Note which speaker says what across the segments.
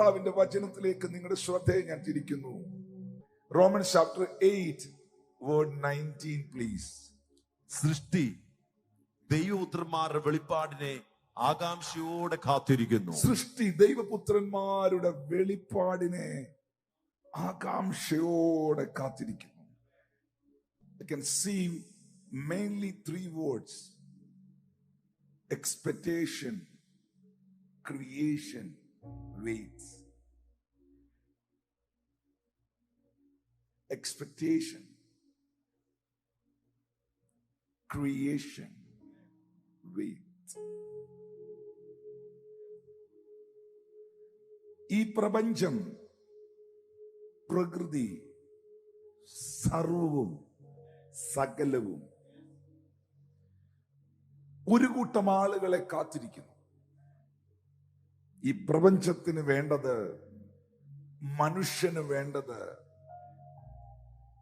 Speaker 1: കർത്താവിന്റെ വചനത്തിലേക്ക് നിങ്ങളുടെ ശ്രദ്ധയെ ഞാൻ തിരിക്കുന്നു. Romance chapter 8 word 19 please.
Speaker 2: സൃഷ്ടി ദൈവപുത്രന്മാരുടെ വെളിപ്പാടിനെ ആകാംക്ഷയോടെ കാത്തിരിക്കുന്നു.
Speaker 1: സൃഷ്ടി ദൈവപുത്രന്മാരുടെ വെളിപ്പാടിനെ ആകാംക്ഷയോടെ കാത്തിരിക്കുന്നു. I can see mainly 3 words: expectation, creation, wait. Expectation, creation, wait. ഈ പ്രപഞ്ചം, പ്രകൃതി, സർവവും സകലവും ഒരു കൂട്ടം ആളുകളെ കാത്തിരിക്കുന്നു. ഈ പ്രപഞ്ചത്തിന് വേണ്ടത്, മനുഷ്യന് വേണ്ടത്,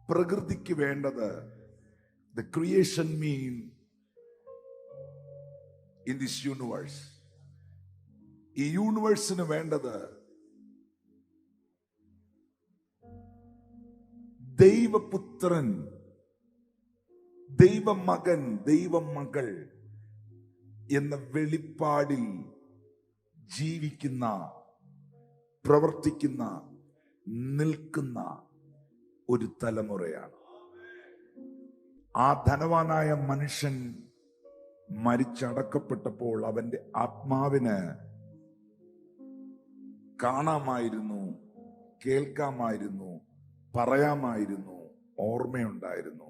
Speaker 1: പ്രകൃതിക്ക് വേണ്ടത്, the creation mean in this universe. ഈ യൂണിവേഴ്സിന് വേണ്ടത് ദൈവപുത്രൻ, ദൈവമകൻ, ദൈവമകൾ എന്ന വെളിപ്പാടിൽ ജീവിക്കുന്ന, പ്രവർത്തിക്കുന്ന, നിൽക്കുന്ന ഒരു തലമുറയാണ്. ആ ധനവാനായ മനുഷ്യൻ മരിച്ചടക്കപ്പെട്ടപ്പോൾ അവന്റെ ആത്മാവിന് കാണാമായിരുന്നു, കേൾക്കാമായിരുന്നു, പറയാമായിരുന്നു, ഓർമ്മയുണ്ടായിരുന്നു,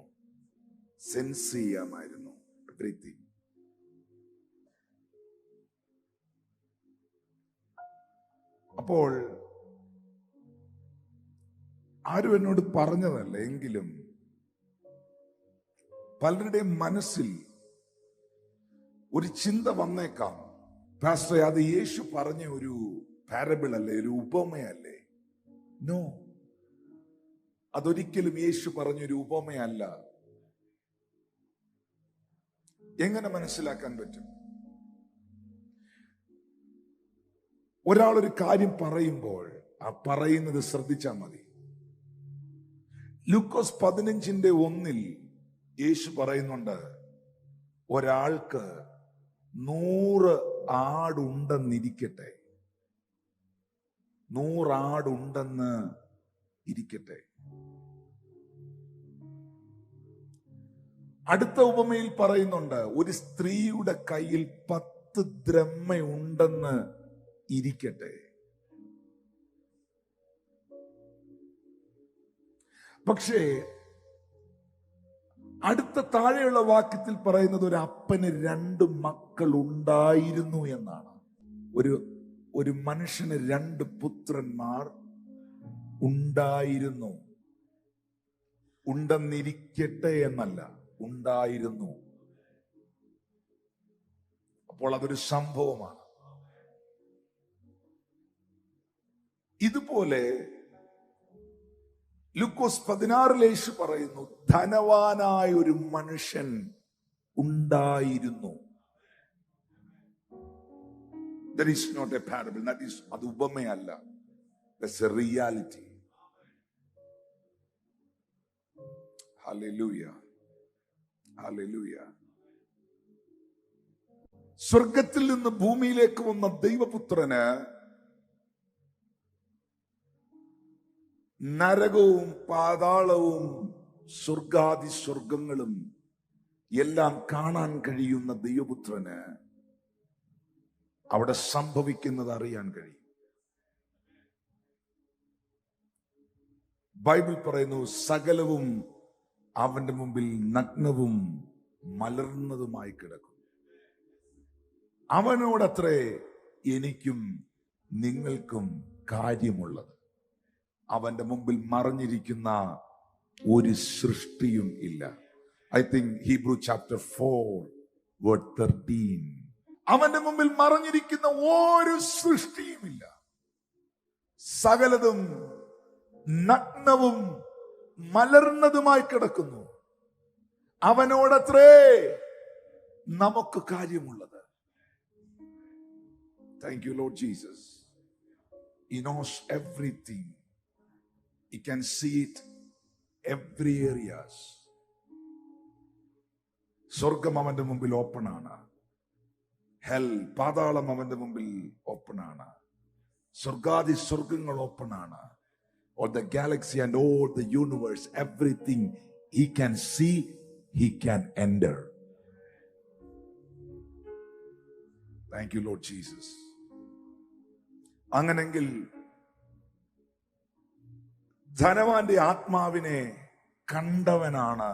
Speaker 1: സെൻസ് ചെയ്യാമായിരുന്നു, എവരിതിങ്. അപ്പോൾ ആരും എന്നോട് പറഞ്ഞതല്ല, എങ്കിലും പലരുടെയും മനസ്സിൽ ഒരു ചിന്ത വന്നേക്കാം, പാസ്റ്റർ അത് യേശു പറഞ്ഞ ഒരു പാരബിൾ അല്ലേ, ഒരു ഉപമയല്ലേ? നോ, അതൊരിക്കലും യേശു പറഞ്ഞൊരു ഉപമയല്ല. എങ്ങനെ മനസ്സിലാക്കാൻ പറ്റും? ഒരാൾ ഒരു കാര്യം പറയുമ്പോൾ ആ പറയുന്നത് ശ്രദ്ധിച്ചാൽ മതി. ലൂക്കോസ് 15:1 യേശു പറയുന്നുണ്ട്, ഒരാൾക്ക് 100 ആടുണ്ടെന്നിരിക്കട്ടെ, 100 ആടുണ്ടെന്ന് ഇരിക്കട്ടെ. അടുത്ത ഉപമയിൽ പറയുന്നുണ്ട്, ഒരു സ്ത്രീയുടെ കയ്യിൽ 10 ദ്രഹ്മയുണ്ടെന്ന് ഇരിക്കട്ടെ. പക്ഷേ അടുത്ത താഴെയുള്ള വാക്യത്തിൽ പറയുന്നത് ഒരു അപ്പന് 2 മക്കൾ ഉണ്ടായിരുന്നു എന്നാണ്. ഒരു മനുഷ്യന് 2 പുത്രന്മാർ ഉണ്ടായിരുന്നു. ഉണ്ടെന്നിരിക്കട്ടെ എന്നല്ല, ഉണ്ടായിരുന്നു. അപ്പോൾ അതൊരു സംഭവമാണ്. ഇതുപോലെ ലൂക്കോസ് 16 യേശു പറയുന്നു, ധനവാനായ ഒരു മനുഷ്യൻ ഉണ്ടായിരുന്നു. That is not a parable. അത് ഉപമയല്ല, that's a reality. Hallelujah. Hallelujah. സ്വർഗത്തിൽ നിന്ന് ഭൂമിയിലേക്ക് വന്ന ദൈവപുത്രന് നരകവും പാതാളവും സ്വർഗാദി സ്വർഗങ്ങളും എല്ലാം കാണാൻ കഴിയുന്ന ദൈവപുത്രന് അവിടെ സംഭവിക്കുന്നത് അറിയാൻ കഴിയും. ബൈബിൾ പറയുന്നു, സകലവും അവന്റെ മുമ്പിൽ നഗ്നവും മലർന്നതുമായി കിടക്കും. അവനോടത്രേ എനിക്കും നിങ്ങൾക്കും കാര്യമുള്ളത്. അവന്റെ മുമ്പിൽ മറഞ്ഞിരിക്കുന്ന ഒരു സൃഷ്ടിയും ഇല്ല. I think Hebrew chapter 4 word 13. അവന്റെ മുമ്പിൽ മറഞ്ഞിരിക്കുന്ന ഒരു സൃഷ്ടിയുമില്ല. സകലതും നഗ്നവും മലർന്നതുമായി കിടക്കുന്നു. അവനോടത്രേ നമുക്ക് കാര്യമുള്ളത്. Thank you lord Jesus. He knows everything. He can see it every areas. സ്വർഗം അവന്റെ മുമ്പിൽ ഓപ്പൺ ആണ്. ഹെൽ, പാതാളം അവന്റെ മുമ്പിൽ ഓപ്പൺ ആണ്. സ്വർഗാദി സ്വർഗങ്ങൾ ഓപ്പൺ ആണ്. Or the galaxy and all the universe, everything he can see, he can enter. Thank you, Lord Jesus. അങ്ങനെങ്കിൽ ധനവാന്റെ ആത്മാവിനെ കണ്ടവനാണ്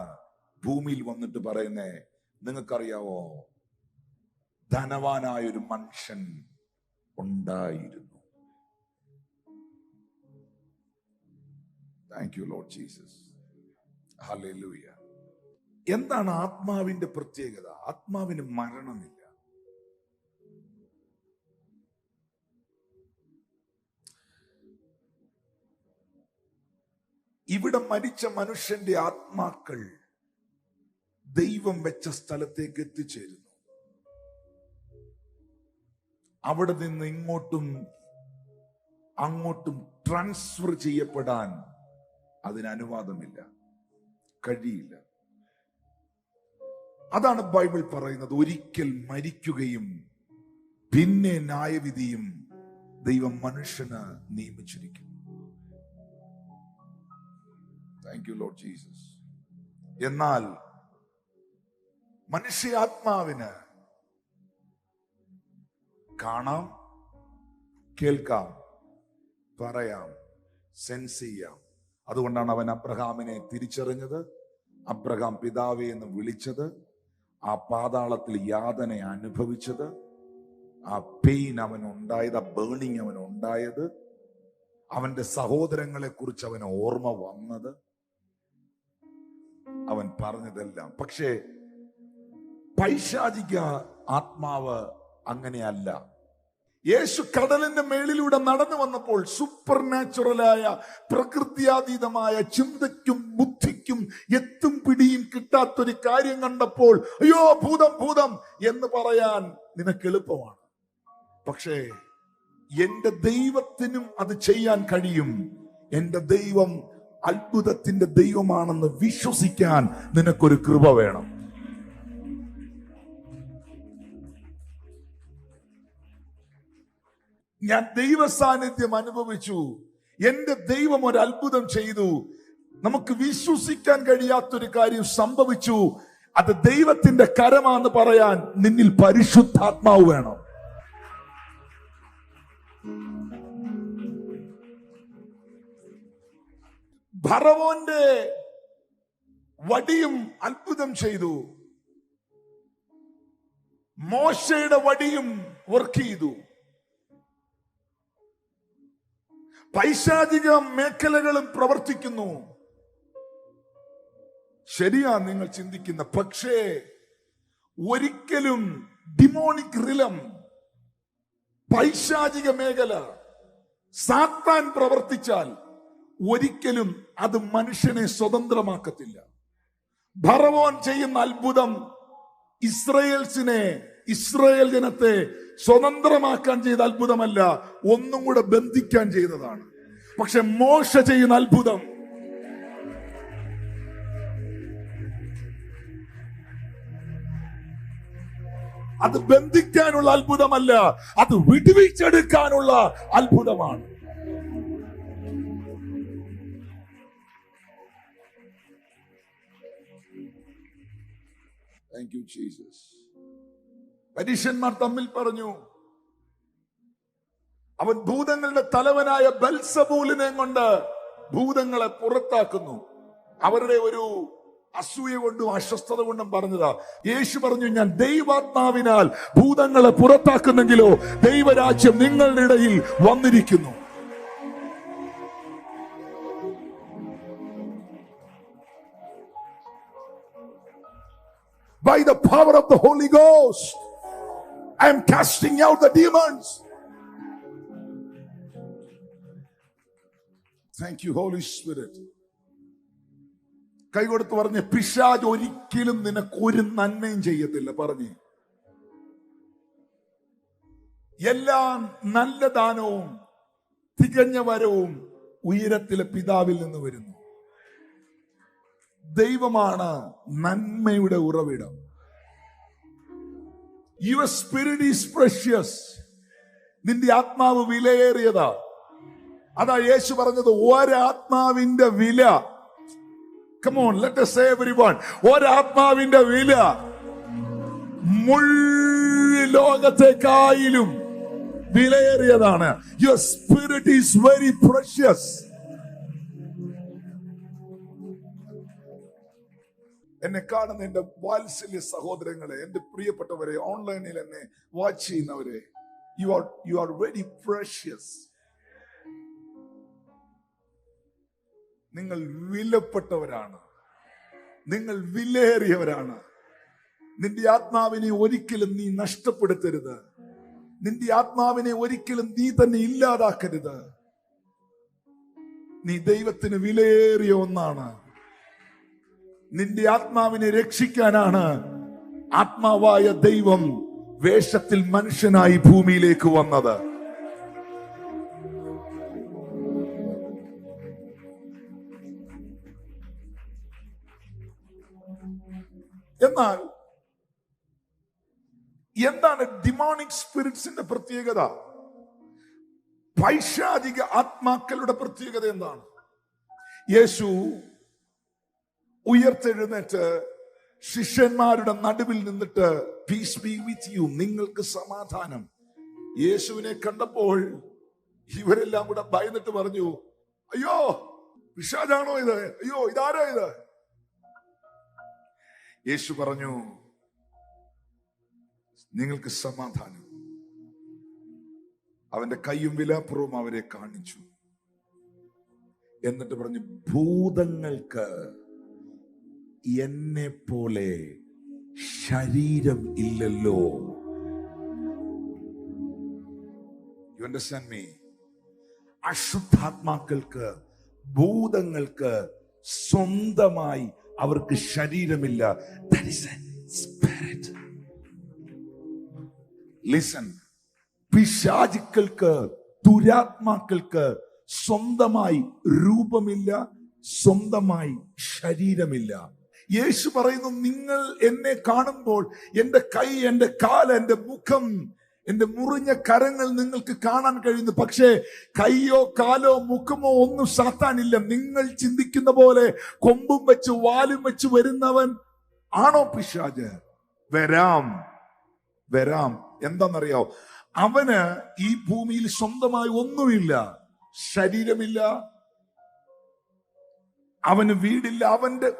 Speaker 1: ഭൂമിയിൽ വന്നിട്ട് പറയുന്നേ, നിങ്ങൾക്കറിയാവോ, ധനവാനായൊരു മനുഷ്യൻ ഉണ്ടായിരുന്നു. Thank you, Lord Jesus. Hallelujah. എന്താണ് ആത്മാവിന്റെ പ്രത്യേകത? ആത്മാവിന് മരണമില്ല. ഇവിടെ മരിച്ച മനുഷ്യന്റെ ആത്മാക്കൾ ദൈവം വെച്ച സ്ഥലത്തേക്ക് എത്തിച്ചേരുന്നു. അവിടെ നിന്ന് ഇങ്ങോട്ടും അങ്ങോട്ടും ട്രാൻസ്ഫർ ചെയ്യപ്പെടാൻ അതിന് അനുവാദമില്ല, കഴിയില്ല. അതാണ് ബൈബിൾ പറയുന്നത്, ഒരിക്കൽ മരിക്കുകയും പിന്നെ ന്യായവിധിയും ദൈവം മനുഷ്യന് നിയമിച്ചിരിക്കുന്നു. Thank you lord Jesus. എന്നാൽ മനുഷ്യാത്മാവിന് കാണാം, കേൾക്കാം, പറയാം, സെൻസ് ചെയ്യാം. അതുകൊണ്ടാണ് അവൻ അബ്രഹാമിനെ തിരിച്ചറിഞ്ഞത്, അബ്രഹാം പിതാവേ എന്ന് വിളിച്ചത്, ആ പാതാളത്തിൽ യാതന അനുഭവിച്ചത്, ആ പെയിൻ അവനുണ്ടായത്, ആ ബേണിങ് അവനുണ്ടായത്, അവന്റെ സഹോദരങ്ങളെ കുറിച്ച് അവന് ഓർമ്മ വന്നത്, അവൻ പറഞ്ഞതെല്ലാം. പക്ഷേ പൈശാചിക ആത്മാവ് അങ്ങനെയല്ല. യേശു കടലിന്റെ മേളിലൂടെ നടന്നു വന്നപ്പോൾ സൂപ്പർ നാച്ചുറലായ, പ്രകൃത്യാതീതമായ, ചിന്തയ്ക്കും ബുദ്ധിക്കും എത്തും പിടിയും കിട്ടാത്തൊരു കാര്യം കണ്ടപ്പോൾ അയ്യോ ഭൂതം ഭൂതം എന്ന് പറയാൻ നിനക്ക് എളുപ്പമാണ്. പക്ഷേ എന്റെ ദൈവത്തിനും അത് ചെയ്യാൻ കഴിയും. എന്റെ ദൈവം അത്ഭുതത്തിന്റെ ദൈവമാണെന്ന് വിശ്വസിക്കാൻ നിനക്കൊരു കൃപ വേണം. ഞാൻ ദൈവ സാന്നിധ്യം അനുഭവിച്ചു, എന്റെ ദൈവം ഒരു അത്ഭുതം ചെയ്തു, നമുക്ക് വിശ്വസിക്കാൻ കഴിയാത്തൊരു കാര്യം സംഭവിച്ചു, അത് ദൈവത്തിന്റെ കരമാണെന്ന് പറയാൻ നിന്നിൽ പരിശുദ്ധാത്മാവ് വേണം. ഫറവോന്റെ വടിയും അത്ഭുതം ചെയ്തു, മോശയുടെ വടിയും വർക്ക് ചെയ്തു. പൈശാചിക മേഖലകളും പ്രവർത്തിക്കുന്നു. ശരിയാ നിങ്ങൾ ചിന്തിക്കുന്ന, പക്ഷേ ഒരിക്കലും ഡിമോണിക് റിലം, പൈശാചിക മേഖല, സാത്താൻ പ്രവർത്തിച്ചാൽ ഒരിക്കലും അത് മനുഷ്യനെ സ്വതന്ത്രമാക്കത്തില്ല. ഫറവോൻ ചെയ്യുന്ന അത്ഭുതം ഇസ്രായേൽ ജനത്തെ സ്വതന്ത്രമാക്കാൻ ചെയ്ത അത്ഭുതമല്ല, ഒന്നും കൂടെ ബന്ധിക്കാൻ ചെയ്തതാണ്. പക്ഷെ മോശ ചെയ്യുന്ന അത്ഭുതം അത് ബന്ധിക്കാനുള്ള അത്ഭുതമല്ല, അത് വിടുവിച്ചെടുക്കാനുള്ള അത്ഭുതമാണ്. Thank you, Jesus. പരീശന്മാർ തമ്മിൽ പറഞ്ഞു, അവൻ ഭൂതങ്ങളുടെ തലവനായ ബെൽസബൂലിനെ കൊണ്ട് ഭൂതങ്ങളെ പുറത്താക്കുന്നു. അവരുടെ ഒരു അസൂയ കൊണ്ടും അസ്വസ്ഥത കൊണ്ടും പറഞ്ഞതാ. യേശു പറഞ്ഞു, ഞാൻ ദൈവാത്മാവിനാൽ ഭൂതങ്ങളെ പുറത്താക്കുന്നെങ്കിലോ ദൈവരാജ്യം നിങ്ങളുടെ ഇടയിൽ വന്നിരിക്കുന്നു. By the power of the Holy Ghost, I am casting out the demons. Thank you, Holy Spirit. കൈകൊടുത്ത് പറഞ്ഞ്, പിശാച് ഒരിക്കലും നിനക്ക് ഒരു നന്മയും ചെയ്യത്തില്ല. പറഞ്ഞ്, എല്ലാ നല്ല ദാനവും തികഞ്ഞ വരവും ഉയരത്തിലെ പിതാവിൽ നിന്ന് വരുന്നു. ദൈവമാണ് നന്മയുടെ ഉറവിടം. Your spirit is precious. നിന്റെ ആത്മാവ് വിലയേറിയതാ. അതാ യേശു പറഞ്ഞത്, ഒരാത്മാവിന്റെ വില. Come on, let us say everyone, ഒരാത്മാവിന്റെ വില മുഴു ലോകത്തെക്കായിലും വിലയേറിയതാണ്. Your spirit is very precious. എന്നെ കാണുന്ന എന്റെ വാത്സല്യ സഹോദരങ്ങളെ, എന്റെ പ്രിയപ്പെട്ടവരെ, ഓൺലൈനിൽ എന്നെ വാച്ച് ചെയ്യുന്നവരെ, you are very precious. നിങ്ങൾ വിലപ്പെട്ടവരാണ്. നിങ്ങൾ വിലയേറിയവരാണ്. നിന്റെ ആത്മാവിനെ ഒരിക്കലും നീ നഷ്ടപ്പെടുത്തരുത്. നിന്റെ ആത്മാവിനെ ഒരിക്കലും നീ തന്നെ ഇല്ലാതാക്കരുത്. നീ ദൈവത്തിന് വിലയേറിയ ഒന്നാണ്. നിന്റെ ആത്മാവിനെ രക്ഷിക്കാനാണ് ആത്മാവായ ദൈവം വേഷത്തിൽ മനുഷ്യനായി ഭൂമിയിലേക്ക് വന്നത്. എന്നാൽ എന്താണ് ഡിമോണിക് സ്പിരിറ്റ്സിന്റെ പ്രത്യേകത? പൈശാചിക ആത്മാക്കളുടെ പ്രത്യേകത എന്താണ്? യേശു ഉയർത്തെഴുന്നേറ്റ് ശിഷ്യന്മാരുടെ നടുവിൽ നിന്നിട്ട്, പീസ് ബി വിത്ത് യു, നിങ്ങൾക്ക് സമാധാനം. യേശുവിനെ കണ്ടപ്പോൾ ഇവരെല്ലാം കൂടെ ഭയന്നിട്ട് പറഞ്ഞു, അയ്യോ പിശാചാണോ ഇത്? അയ്യോ ഇതാരോ ഇത്? യേശു പറഞ്ഞു, നിങ്ങൾക്ക് സമാധാനം. അവന്റെ കയ്യും വിലാപ്പുറവും അവരെ കാണിച്ചു. എന്നിട്ട് പറഞ്ഞു, ഭൂതങ്ങൾക്ക് എന്നെ പോലെ ശരീരം ഇല്ലല്ലോ. You understand me? അശുദ്ധാത്മാക്കൾക്ക്, ഭൂതങ്ങൾക്ക് സ്വന്തമായി അവർക്ക് ശരീരമില്ല. That is a spirit. Listen. പിശാചുക്കൾക്ക്, ദുരാത്മാക്കൾക്ക് സ്വന്തമായി രൂപമില്ല, സ്വന്തമായി ശരീരമില്ല. യേശു പറയുന്നു, നിങ്ങൾ എന്നെ കാണുമ്പോൾ എന്റെ കൈ, എന്റെ കാല്, എന്റെ മുഖം, എന്റെ മുറിഞ്ഞ കരങ്ങൾ നിങ്ങൾക്ക് കാണാൻ കഴിയുന്നു. പക്ഷേ കൈയോ കാലോ മുഖമോ ഒന്നും സാത്താനില്ല. നിങ്ങൾ ചിന്തിക്കുന്ന പോലെ കൊമ്പും വെച്ച് വാലും വെച്ച് വരുന്നവൻ ആണോ പിശാച്? വരാം. എന്താണെന്നറിയോ? അവന് ഈ ഭൂമിയിൽ സ്വന്തമായി ഒന്നുമില്ല. ശരീരമില്ല, അവന് വീടില്ല. അവന്റെ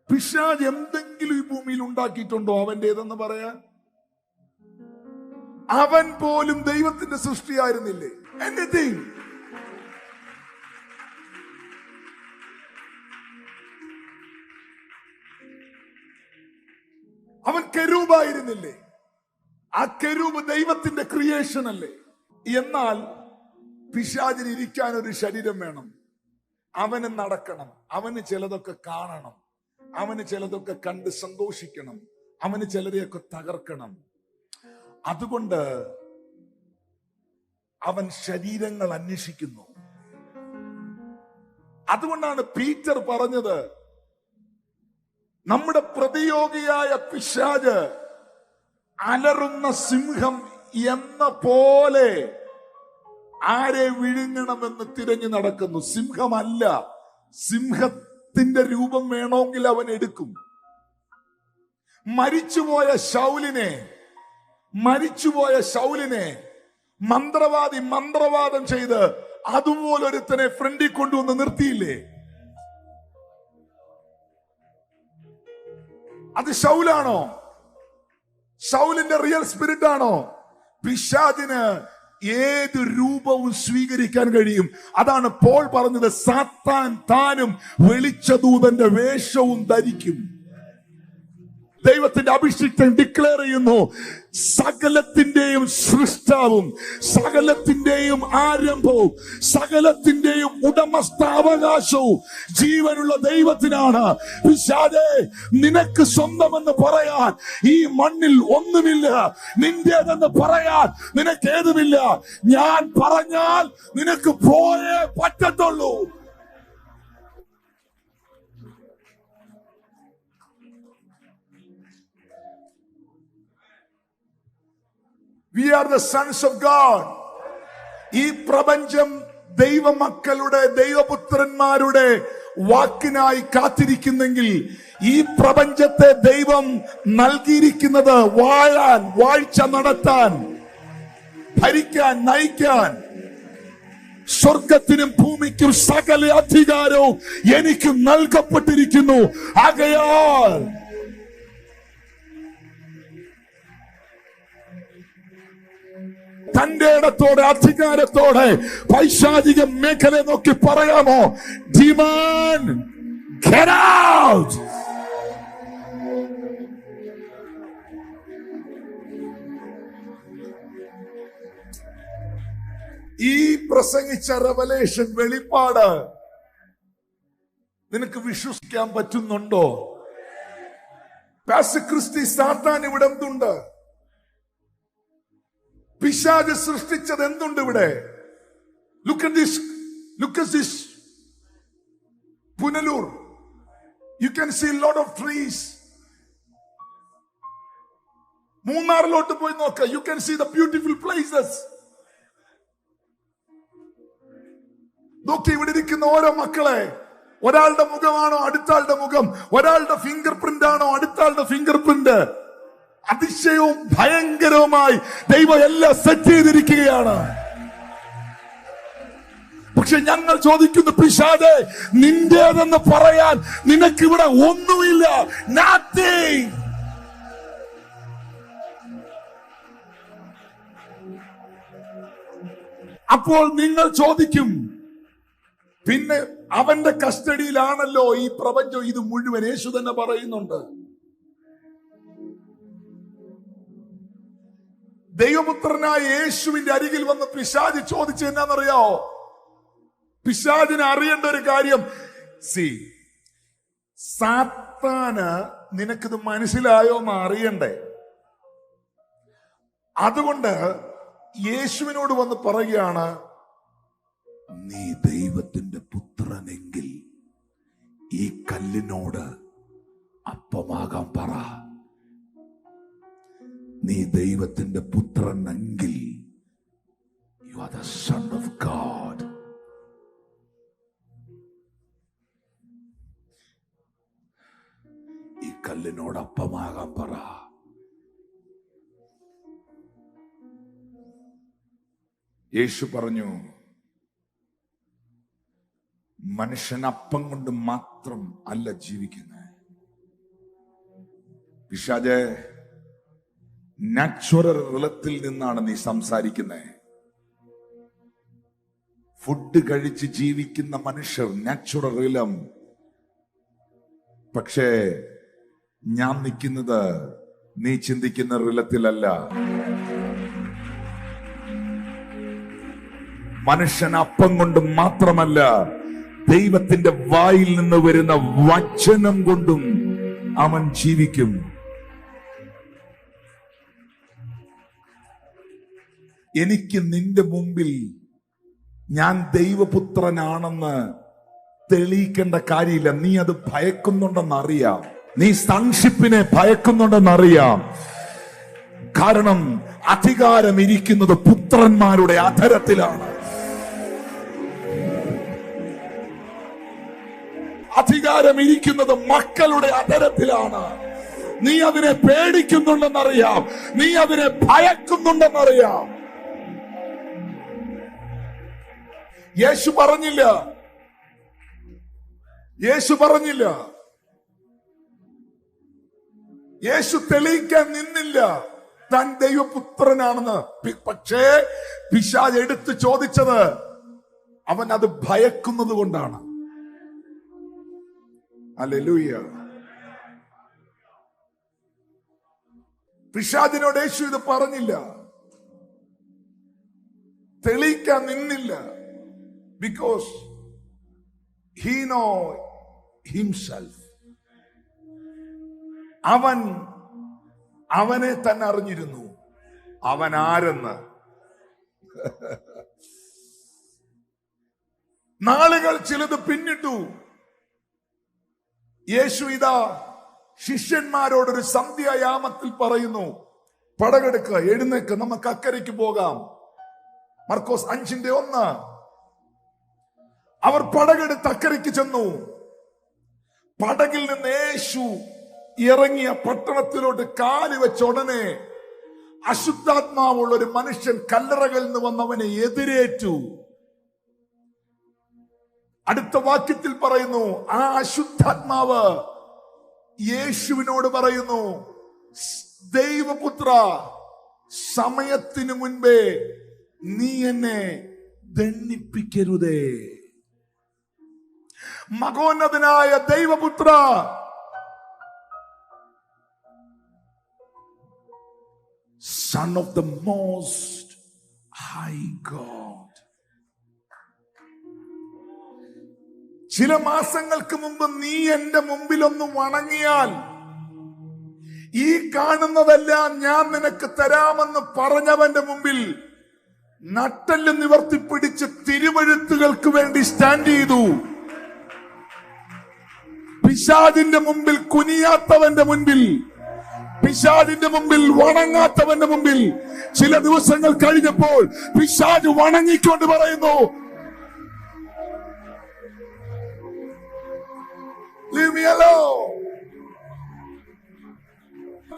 Speaker 1: പിശാച് എന്തെങ്കിലും ഈ ഭൂമിയിൽ ഉണ്ടാക്കിയിട്ടുണ്ടോ അവന്റേതെന്ന് പറയാൻ? അവൻ പോലും ദൈവത്തിന്റെ സൃഷ്ടിയായിരുന്നില്ലേ? എനിത്തിങ്. അവൻ കെരൂബായിരുന്നില്ലേ? ആ കെരൂബ് ദൈവത്തിന്റെ ക്രിയേഷൻ അല്ലേ? എന്നാൽ പിശാചിന് ഇരിക്കാൻ ഒരു ശരീരം വേണം. അവന് നടക്കണം, അവന് ചിലതൊക്കെ കാണണം, അവന് ചിലതൊക്കെ കണ്ട് സന്തോഷിക്കണം, അവന് ചിലരെയൊക്കെ തകർക്കണം. അതുകൊണ്ട് അവൻ ശരീരങ്ങൾ അന്വേഷിക്കുന്നു. അതുകൊണ്ടാണ് പീറ്റർ പറഞ്ഞത്, നമ്മുടെ പ്രതിയോഗിയായ പിശാച് അലറുന്ന സിംഹം എന്ന പോലെ ആരെ വിഴുങ്ങണമെന്ന് തിരഞ്ഞു നടക്കുന്നു. സിംഹമല്ല, സിംഹത്തിന്റെ രൂപം വേണമെങ്കിൽ അവൻ എടുക്കും. മരിച്ചുപോയ ശൗലിനെ മന്ത്രവാദി മന്ത്രവാദം ചെയ്ത് അതുപോലൊരുത്തനെ ഫ്രണ്ടിൽ കൊണ്ടുവന്ന് നിർത്തിയില്ലേ? അത് ശൗലാണോ? ശൗലിന്റെ റിയൽ സ്പിരിറ്റ് ആണോ? പിശാചിന് ഏത് രൂപവും സ്വീകരിക്കാൻ കഴിയും. അതാണ് പോൾ പറഞ്ഞത്, സാത്താൻ താനും വെളിച്ചദൂതന്റെ വേഷവും ധരിക്കും. ദൈവത്തിന്റെ അഭിഷിക്തൻ ഡിക്ലെയർ ചെയ്യുന്നു, സകലത്തിന്റെയും സൃഷ്ടാവ് സൃഷ്ടാവും സകലത്തിന്റെയും ആരംഭവും സകലത്തിന്റെയും ഉടമസ്ഥാവകാശവും ജീവനുള്ള ദൈവത്തിനാണ്. പിശാചേ, നിനക്ക് സ്വന്തമെന്ന് പറയാൻ ഈ മണ്ണിൽ ഒന്നുമില്ല. നിന്റേതെന്ന് പറയാൻ നിനക്ക് ഏതുമില്ല. ഞാൻ പറഞ്ഞാൽ നിനക്ക് പോയേ പറ്റത്തുള്ളൂ. We are the sons of God. ഈ പ്രപഞ്ചം ദൈവമക്കളുടെ ദൈവപുത്രന്മാരുടെ വാക്കിനായി കാത്തിരിക്കുന്നെങ്കിൽ ഈ പ്രപഞ്ചത്തെ ദൈവം നൽകിയിരിക്കുന്നത് വാഴാൻ, വാഴ്ച നടത്താൻ, ഭരിക്കാൻ, നയിക്കാൻ. സ്വർഗത്തിനും ഭൂമിക്കും സകല അധികാരവും എനിക്ക് നൽകപ്പെട്ടിരിക്കുന്നു. ആകയാൽ തന്റെ ഇടത്തോടെ അധികാരത്തോടെ പൈശാചിക മേഖല നോക്കി പറയാമോ, ഡിമാൻഡ് ഗെറ്റ് ഔട്ട്. ഈ പ്രസംഗിച്ച റെവലേഷൻ, വെളിപ്പാട് നിനക്ക് വിശ്വസിക്കാൻ പറ്റുന്നുണ്ടോ? പാസ്റ്റർ ക്രിസ്റ്റി, സാത്താൻ ഇവിടെ എന്തുണ്ട്? പിശാച് സൃഷ്ടിച്ചത് എന്തുണ്ട് ഇവിടെ? Look at this Punalur. You can see a lot of trees. മൂന്നാറിലോട്ട് പോയി നോക്ക. You can see the beautiful places. നോക്കി ഇവിടെ ഇരിക്കുന്ന ഓരോ മക്കളെ, ഒരാളുടെ മുഖമാണോ അടുത്ത ആളുടെ മുഖം, ഒരാളുടെ ഫിംഗർ പ്രിന്റ് ആണോ അടുത്ത ആളുടെ ഫിംഗർ പ്രിന്റ്. അതിശയവും ഭയങ്കരവുമായി ദൈവം എല്ലാം സെറ്റ് ചെയ്തിരിക്കുകയാണ്. പക്ഷെ ഞങ്ങൾ ചോദിക്കുന്നു, പിശാചേ, നിന്റേതെന്ന് പറയാൻ നിനക്കിവിടെ ഒന്നുമില്ല. Nothing. അപ്പോൾ നിങ്ങൾ ചോദിക്കും, പിന്നെ അവന്റെ കസ്റ്റഡിയിലാണല്ലോ ഈ പ്രപഞ്ചം, ഇത് മുഴുവൻ. യേശു തന്നെ പറയുന്നുണ്ട്, ദൈവപുത്രനായ യേശുവിന്റെ അരികിൽ വന്ന് പിശാച് ചോദിച്ചു എന്നാന്നറിയാവോ? പിശാചിന് അറിയേണ്ട ഒരു കാര്യം, സാത്താന് നിനക്കിത് മനസ്സിലായോ എന്ന് അറിയണ്ടേ? അതുകൊണ്ട് യേശുവിനോട് വന്ന് പറയുകയാണ്, നീ ദൈവത്തിന്റെ പുത്രനെങ്കിൽ ഈ കല്ലിനോട് അപ്പമാകാൻ പറ. നീ ദൈവത്തിന്റെ പുത്രനെങ്കിൽ you are the son of God. ഈ കല്ലിനോട് അപ്പമാകാൻ പറ. യേശു പറഞ്ഞു, മനുഷ്യൻ അപ്പം കൊണ്ട് മാത്രം അല്ല ജീവിക്കുന്നത്. പിശാചേ, നാച്ചുറൽ റിലത്തിൽ നിന്നാണ് നീ സംസാരിക്കുന്നത്. ഫുഡ് കഴിച്ച് ജീവിക്കുന്ന മനുഷ്യർ നാച്ചുറൽ റിലം. പക്ഷേ ഞാൻ നിൽക്കുന്നത് നീ ചിന്തിക്കുന്ന റിലത്തിലല്ല. മനുഷ്യൻ അപ്പം കൊണ്ട് മാത്രമല്ല, ദൈവത്തിന്റെ വായിൽ നിന്ന് വരുന്ന വചനം കൊണ്ടും അവൻ ജീവിക്കും. എനിക്ക് നിന്റെ മുമ്പിൽ ഞാൻ ദൈവപുത്രനാണെന്ന് തെളിയിക്കേണ്ട കാര്യമില്ല. നീ അത് ഭയക്കുന്നുണ്ടെന്നറിയാം. നീ സൺഷിപ്പിനെ ഭയക്കുന്നുണ്ടെന്നറിയാം. കാരണം അധികാരം ഇരിക്കുന്നത് പുത്രന്മാരുടെ അധരത്തിലാണ്. അധികാരം ഇരിക്കുന്നത് മക്കളുടെ അധരത്തിലാണ്. നീ അതിനെ പേടിക്കുന്നുണ്ടെന്നറിയാം. നീ അതിനെ ഭയക്കുന്നുണ്ടെന്നറിയാം. യേശു പറഞ്ഞില്ല, യേശു തെളിയിക്കാൻ നിന്നില്ല താൻ ദൈവപുത്രനാണെന്ന്. പക്ഷേ പിശാച് എടുത്ത് ചോദിച്ചത് അവൻ അത് ഭയക്കുന്നത് കൊണ്ടാണ്. ഹല്ലേലൂയ. പിശാചിനോട് യേശു ഇത് പറഞ്ഞില്ല. തെളിയിക്കാൻ നിന്നില്ല. Because he know himself. അവനെ തന്നെ അറിഞ്ഞിരുന്നു അവൻ ആരെന്ന്. നാളുകൾ ചിലത് പിന്നിട്ടു. യേശു ഇതാ ശിഷ്യന്മാരോടൊരു സന്ധ്യായാമത്തിൽ പറയുന്നു, പടകെടുക്കുക, എഴുന്നേക്ക്, നമുക്ക് അക്കരയ്ക്ക് പോകാം. മർക്കോസ് 5:1. അവർ പടകെടുത്ത് അക്കരയ്ക്ക് ചെന്നു. പടകിൽ നിന്ന് യേശു ഇറങ്ങിയ പട്ടണത്തിലോട്ട് കാല് വെച്ച ഉടനെ അശുദ്ധാത്മാവുള്ള ഒരു മനുഷ്യൻ കല്ലറകളിൽ നിന്ന് വന്നവനെ എതിരേറ്റു. അടുത്ത വാക്യത്തിൽ പറയുന്നു, ആ അശുദ്ധാത്മാവ് യേശുവിനോട് പറയുന്നു, ദൈവപുത്ര, സമയത്തിനു മുൻപേ നീ എന്നെ ദണ്ഡിപ്പിക്കരുതേ. മകോന്നതനായ ദൈവപുത്ര, Son of the Most High God. ചില മാസങ്ങൾക്ക് മുമ്പ് നീ എന്റെ മുമ്പിൽ ഒന്ന് വണങ്ങിയാൽ ഈ കാണുന്നതെല്ലാം ഞാൻ നിനക്ക് തരാമെന്ന് പറഞ്ഞവന്റെ മുമ്പിൽ നട്ടെല്ല് നിവർത്തിപ്പിടിച്ച് തിരുവഴുത്തുകൾക്ക് വേണ്ടി സ്റ്റാൻഡ് ചെയ്തു. പിശാചിന്റെ മുമ്പിൽ കുനിയാത്തവന്റെ മുൻപിൽ, പിശാചിന്റെ മുമ്പിൽ വണങ്ങാത്തവന്റെ മുമ്പിൽ ചില ദിവസങ്ങൾ കഴിഞ്ഞപ്പോൾ പിശാച് വണങ്ങിക്കൊണ്ട് പറയുന്നു, Leave me alone.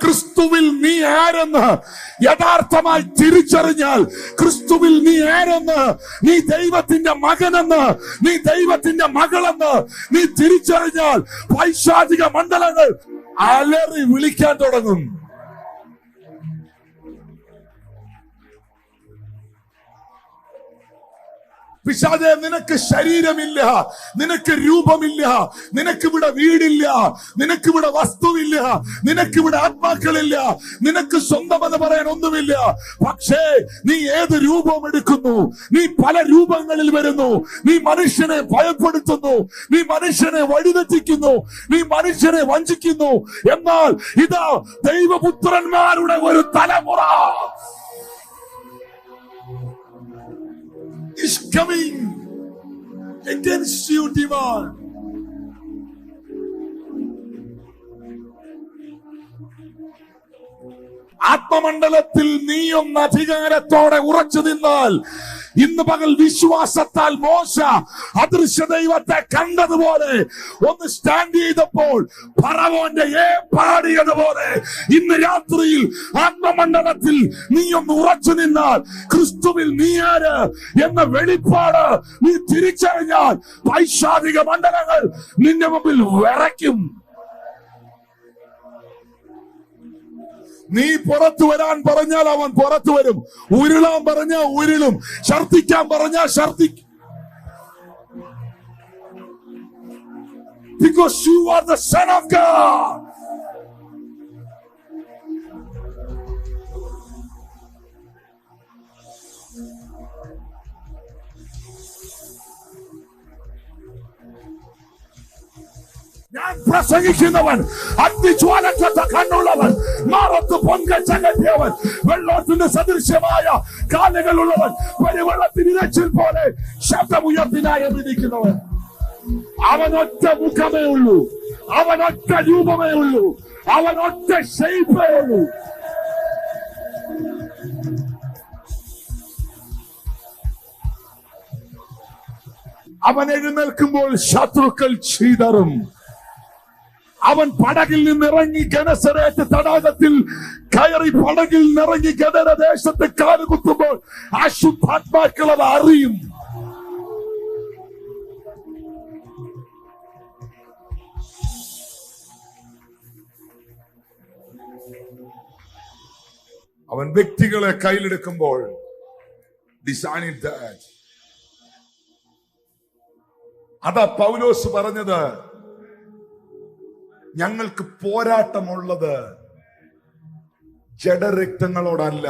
Speaker 1: ക്രിസ്തുവിൽ നീ ആരെന്ന് യഥാർത്ഥമായി തിരിച്ചറിഞ്ഞാൽ, ക്രിസ്തുവിൽ നീ ആരെന്ന്, നീ ദൈവത്തിന്റെ മകനെന്ന്, നീ ദൈവത്തിന്റെ മകളെന്ന് നീ തിരിച്ചറിഞ്ഞാൽ പൈശാചിക മണ്ഡലങ്ങൾ അലറി വിളിക്കാൻ തുടങ്ങും. പിശാചേ, നിനക്ക് ശരീരമില്ല, നിനക്ക് രൂപമില്ല, നിനക്കിവിടെ വീടില്ല, നിനക്കിവിടെ വസ്തുവില്ല, നിനക്കിവിടെ ആത്മാക്കളില്ല, നിനക്ക് സ്വന്തമെന്ന് പറയാൻ ഒന്നുമില്ല. പക്ഷേ നീ ഏത് രൂപം എടുക്കുന്നു? നീ പല രൂപങ്ങളിൽ വരുന്നു. നീ മനുഷ്യനെ ഭയപ്പെടുത്തുന്നു, നീ മനുഷ്യനെ വഴിതെറ്റിക്കുന്നു, നീ മനുഷ്യനെ വഞ്ചിക്കുന്നു. എന്നാൽ ഇതാ ദൈവപുത്രന്മാരുടെ ഒരു തലമുറ is coming against you, demon. ആത്മമണ്ഡലത്തിൽ നീയൊന്ന് അധികാരത്തോടെ ഉറച്ചു നിന്നാൽ, ഇന്ന് പകൽ വിശ്വാസത്താൽ മോശ അദൃശ്യ ദൈവത്തെ കണ്ടതുപോലെ ഒന്ന് സ്റ്റാൻഡ് ചെയ്തപ്പോൾ ഫറവോന്റെ പാടിയതുപോലെ ഇന്ന് രാത്രിയിൽ ആത്മമണ്ഡലത്തിൽ നീയൊന്ന് ഉറച്ചു നിന്നാൽ, ക്രിസ്തുവിൽ നീ ആര് എന്ന വെളിപ്പാട് നീ തിരിച്ചറിഞ്ഞാൽ പൈശാചിക മണ്ഡലങ്ങൾ നിന്റെ മുമ്പിൽ വിറയ്ക്കും. നീ പുറത്തു വരാൻ പറഞ്ഞാൽ അവൻ പുറത്തു വരും, ഉരുളാൻ പറഞ്ഞാൽ ഉരുളും, ഛർദിക്കാൻ പറഞ്ഞാൽ ഛർദിക്കും. Because you are the Son of God. ഞാൻ പ്രസംഗിക്കുന്നവൻ, അഗ്നിജ്വാലക്കത്ത കണ്ണുള്ളവൻ, മാറത്ത് പൊങ്കൽ ചകറ്റിയവൻ, വെള്ളത്തിന്റെ സദൃശ്യമായ കാലുകളുള്ളവൻ, പെരുവെള്ളത്തിന് ഇരച്ചിൽ പോലെ ശബ്ദമുയർത്തിനായി എഴുതിക്കുന്നവൻ. അവനൊറ്റ മുഖമേ ഉള്ളൂ, അവനൊറ്റ രൂപമേ ഉള്ളൂ, അവനൊറ്റ ഷേപ്പേ ഉള്ളൂ. അവൻ എഴുന്നേൽക്കുമ്പോൾ ശത്രുക്കൾ ചീതറും. അവൻ പടകിൽ നിന്നിറങ്ങി ഗനസരേറ്റ് തടാകത്തിൽ കയറി, പടകിൽ നിന്നിറങ്ങി ഗദര ദേശത്ത് കാലുകുത്തുമ്പോൾ അശുദ്ധാത്മാക്കൾ അത് അറിയും. അവൻ വ്യക്തികളെ കയ്യിലെടുക്കുമ്പോൾ അതാ പൗലോസ് പറഞ്ഞത്, ഞങ്ങൾക്ക് പോരാട്ടമുള്ളത് ജഡരക്തങ്ങളോടല്ല,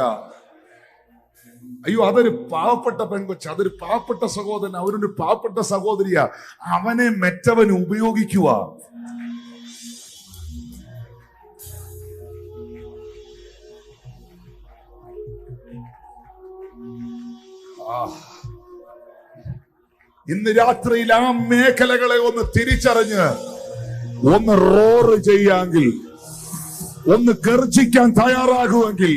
Speaker 1: അയ്യോ, അതൊരു പാവപ്പെട്ട പെൺകൊച്ച്, അതൊരു പാവപ്പെട്ട സഹോദരൻ, അവരൊരു പാവപ്പെട്ട സഹോദരിയാ, അവനെ മറ്റവൻ ഉപയോഗിക്കുക. ഇന്ന് രാത്രിയിൽ ആ മേഖലകളെ ഒന്ന് തിരിച്ചറിഞ്ഞ് ഒന്ന് റോറ് ചെയ്യാമെങ്കിൽ, ഒന്ന് ഗർജിക്കാൻ തയ്യാറാകുമെങ്കിൽ,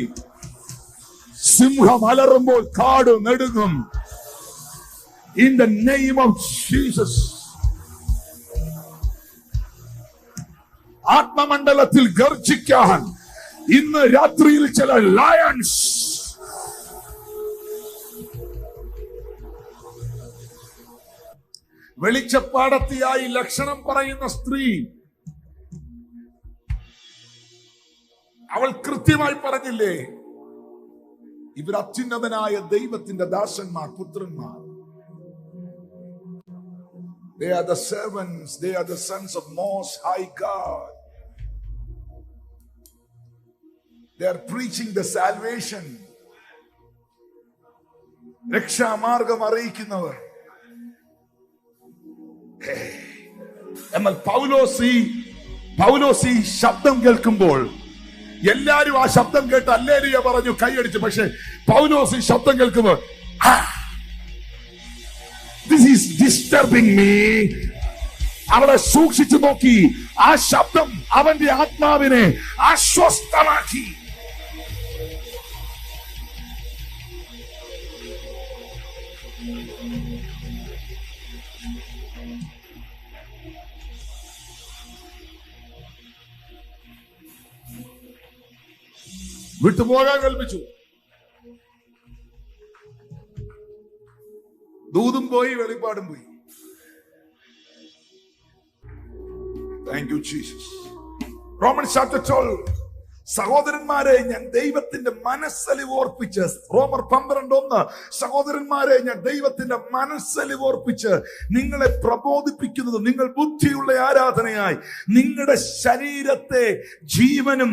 Speaker 1: സിംഹം അലറുമ്പോൾ കാട് നെടുങ്ങും. In the name of Jesus. ആത്മമണ്ഡലത്തിൽ ഗർജിക്കാൻ ഇന്ന് രാത്രിയിൽ ചില ലയൺസ് വെളിച്ചപ്പാടത്തിയായി ലക്ഷണം പറയുന്ന സ്ത്രീ, അവൾ കൃത്യമായി പറഞ്ഞില്ലേ, ഇവർ അത്യുന്നതനായ ദൈവത്തിന്റെ ദാസന്മാർ, പുത്രന്മാർ. They are the servants, they are the sons of Most High God. They are preaching the salvation. രക്ഷാമാർഗം അറിയിക്കുന്നവർ. എന്നാൽ പൗലോസ് ഈ ശബ്ദം കേൾക്കുമ്പോൾ എല്ലാരും ആ ശബ്ദം കേട്ട് ഹല്ലേലൂയ പറഞ്ഞു, കൈയടിച്ചു. പക്ഷെ പൗലോസ് ഈ ശബ്ദം കേൾക്കുമ്പോൾ this is disturbing me. അവളെ സൂക്ഷിച്ചു നോക്കി. ആ ശബ്ദം അവന്റെ ആത്മാവിനെ അസ്വസ്ഥമാക്കി. വിട്ടുപോകാൻ കൽപ്പിച്ചു. ദൂതും പോയി, വെളിപ്പാടും പോയി. Thank you Jesus. Romance chapter 12. സഹോദരന്മാരെ, ഞാൻ ദൈവത്തിന്റെ മനസ്സലിവ് ഓർപ്പിച്ച്, റോമർ 12:1, സഹോദരന്മാരെ, ഞാൻ ദൈവത്തിന്റെ മനസ്സലിവ് ഓർപ്പിച്ച് നിങ്ങളെ പ്രബോധിപ്പിക്കുന്നത്, നിങ്ങൾ ബുദ്ധിയുള്ള ആരാധനയായി നിങ്ങളുടെ ശരീരത്തെ ജീവനും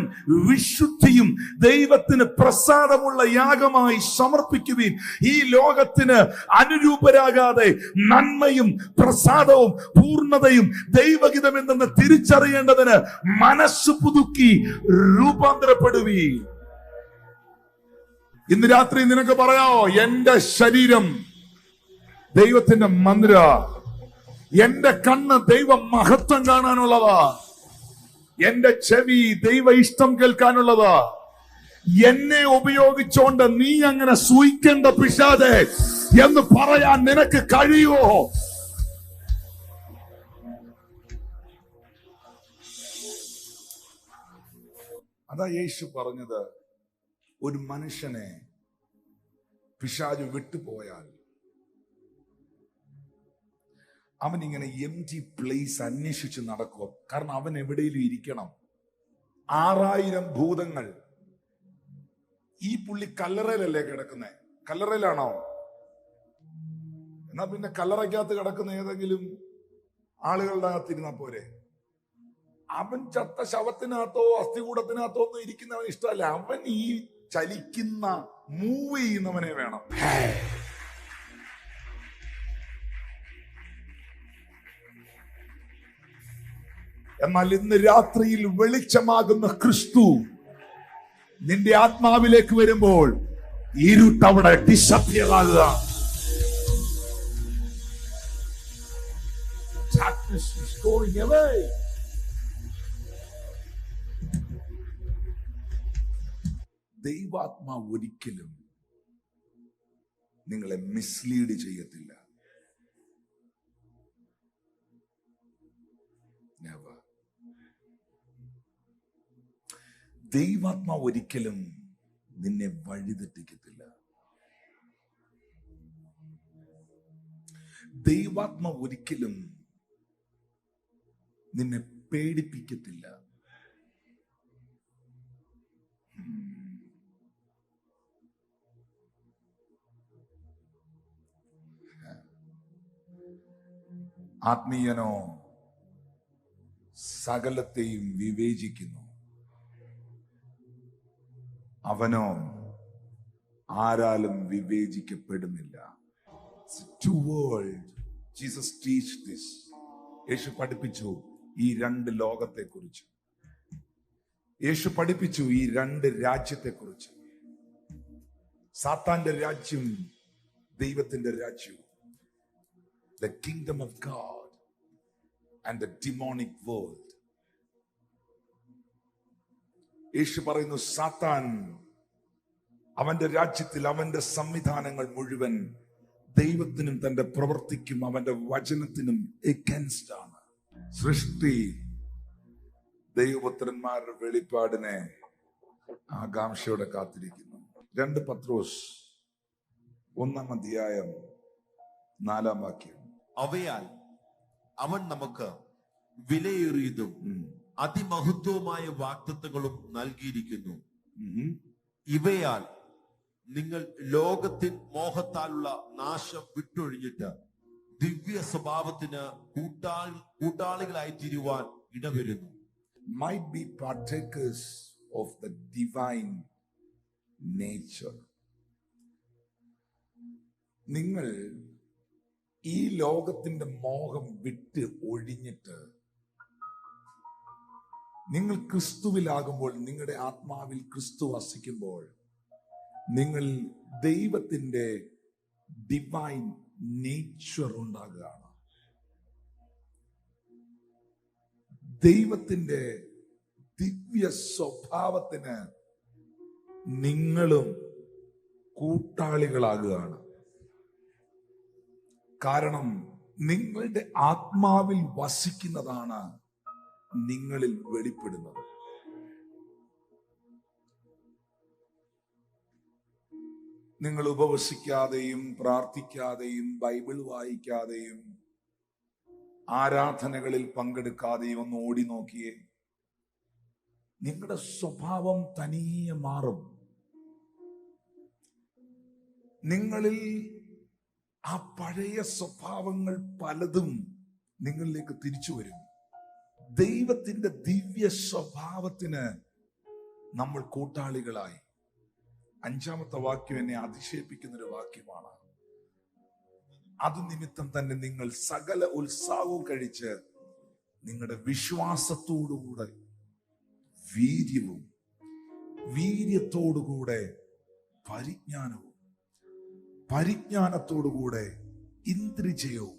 Speaker 1: വിശുദ്ധിയും ദൈവത്തിന് പ്രസാദമുള്ള യാഗമായി സമർപ്പിക്കുവിൻ. ഈ ലോകത്തിന് അനുരൂപരാകാതെ നന്മയും പ്രസാദവും പൂർണ്ണതയും ദൈവഹിതം എന്തെന്ന് തിരിച്ചറിയേണ്ടതിന് മനസ്സ് പുതുക്കി രൂപാന്തരപ്പെടുവി. ഇന്ന് രാത്രി നിനക്ക് പറയാമോ, എന്റെ ശരീരം ദൈവത്തിന്റെ മന്ദിര, എന്റെ കണ്ണ് ദൈവ മഹത്വം കാണാനുള്ളതാ, എന്റെ ചെവി ദൈവ ഇഷ്ടം കേൾക്കാനുള്ളതാ. എന്നെ ഉപയോഗിച്ചോണ്ട് നീ അങ്ങനെ സൂയിക്കേണ്ട പിശാചേ എന്ന് പറയാൻ നിനക്ക് കഴിയുമോ? അതാ യേശു പറഞ്ഞത്, ഒരു മനുഷ്യനെ പിശാച് വിട്ടുപോയാൽ അവൻ ഇങ്ങനെ എംപ്റ്റി പ്ലേസ് അന്വേഷിച്ച് നടക്കുക. കാരണം അവൻ എവിടെയും ഇരിക്കണം. 6000 ഭൂതങ്ങൾ. ഈ പുള്ളി കല്ലറയിലല്ലേ കിടക്കുന്നേ? കല്ലറയിലാണോ? എന്നാ പിന്നെ കല്ലറയ്ക്കകത്ത് കിടക്കുന്ന ഏതെങ്കിലും ആളുകളുടെ അകത്തിരുന്നാ പോരെ? അവൻ ചത്ത ശവത്തിനകത്തോ അസ്ഥികൂടത്തിനകത്തോ ഒന്നും ഇരിക്കുന്നവൻ ഇഷ്ടമല്ല. അവൻ ഈ ചലിക്കുന്ന, മൂവ് ചെയ്യുന്നവനെ വേണം. എന്നാൽ ഇന്ന് രാത്രിയിൽ വെളിച്ചമാകുന്ന ക്രിസ്തു നിന്റെ ആത്മാവിലേക്ക് വരുമ്പോൾ ഇരുട്ടവിടെ ഡിസപ്പിയർ ആകുക. Darkness is going away. ദൈവാത്മാവ് ഒരിക്കലും നിങ്ങളെ മിസ്ലീഡ് ചെയ്യത്തില്ല. ദൈവാത്മാവ് ഒരിക്കലും നിന്നെ വഴിതെറ്റിക്കത്തില്ല. ദൈവാത്മാവ് ഒരിക്കലും നിന്നെ പേടിപ്പിക്കത്തില്ല. ആത്മീയനോ സകലത്തെയും വിവേചിക്കുന്നു, അവനോ ആരാലും വിവേചിക്കപ്പെടുന്നില്ല. Two world. Jesus teach this. യേശു പഠിപ്പിച്ചു ഈ രണ്ട് ലോകത്തെക്കുറിച്ച്. യേശു പഠിപ്പിച്ചു ഈ രണ്ട് രാജ്യത്തെക്കുറിച്ച്. സാത്താന്റെ രാജ്യം, ദൈവത്തിന്റെ രാജ്യം. The kingdom of God and the demonic world. യേശു പറയുന്നു, സാത്താൻ അവന്റെ രാജ്യത്തിൽ അവന്റെ സംവിധാനങ്ങൾ മുഴുവൻ ദൈവത്തിനും തന്റെ പ്രവൃത്തിക്കും അവന്റെ വചനത്തിനും എഗൻസ്റ്റ് ആണ്. സൃഷ്ടി ദൈവപുത്രന്മാരുടെ വെളിപ്പാടിനെ ആകാംക്ഷയോടെ കാത്തിരിക്കുന്നു. 2 പത്രോസ് 1 അധ്യായം 4 വാക്യം.
Speaker 2: അവയാൽ അവൻ നമുക്ക് വിലയേറിയതും അതിമഹത്വമായ വാഗ്ദത്തങ്ങളും നൽകിയിരിക്കുന്നു. ഇവയാൽ നിങ്ങൾ ലോകത്തിൻ മോഹത്താലുള്ള നാശം വിട്ടൊഴിഞ്ഞിട്ട് ദിവ്യ സ്വഭാവത്തിന് കൂട്ടാളികളായി തീരുവാൻ ഇടവരുന്നു.
Speaker 1: Might be partakers of the divine nature. നിങ്ങൾ ഈ ലോകത്തിന്റെ മോഹം വിട്ട് ഒഴിഞ്ഞിട്ട് നിങ്ങൾ ക്രിസ്തുവിലാകുമ്പോൾ, നിങ്ങളുടെ ആത്മാവിൽ ക്രിസ്തു വസിക്കുമ്പോൾ, നിങ്ങൾ ദൈവത്തിന്റെ ഡിവൈൻ നേച്ചർ ഉണ്ടാകുകയാണ്. ദൈവത്തിന്റെ ദിവ്യ സ്വഭാവത്തിന് നിങ്ങളും കൂട്ടാളികളാകുകയാണ്. കാരണം നിങ്ങളുടെ ആത്മാവിൽ വസിക്കുന്നതാണ് നിങ്ങളിൽ വെളിപ്പെടുന്നത്. നിങ്ങൾ ഉപവസിക്കാതെയും പ്രാർത്ഥിക്കാതെയും ബൈബിൾ വായിക്കാതെയും ആരാധനകളിൽ പങ്കെടുക്കാതെയും ഒന്ന് ഓടി നോക്കിയേ, നിങ്ങളുടെ സ്വഭാവം തനിയെ മാറും. നിങ്ങളിൽ ആ പഴയ സ്വഭാവങ്ങൾ പലതും നിങ്ങളിലേക്ക് തിരിച്ചു വരും. ദൈവത്തിന്റെ ദിവ്യ സ്വഭാവത്തിന് നമ്മൾ കൂട്ടാളികളായി. 5-ാമത്തെ വാക്യം എന്നെ അതിശയിപ്പിക്കുന്ന ഒരു വാക്യമാണ്. അത് നിമിത്തം തന്നെ നിങ്ങൾ സകല ഉത്സാഹവും കഴിച്ച് നിങ്ങളുടെ വിശ്വാസത്തോടുകൂടെ വീര്യവും, വീര്യത്തോടുകൂടെ പരിജ്ഞാനവും, പരിജ്ഞാനത്തോടുകൂടെ ഇന്ദ്രിജയവും,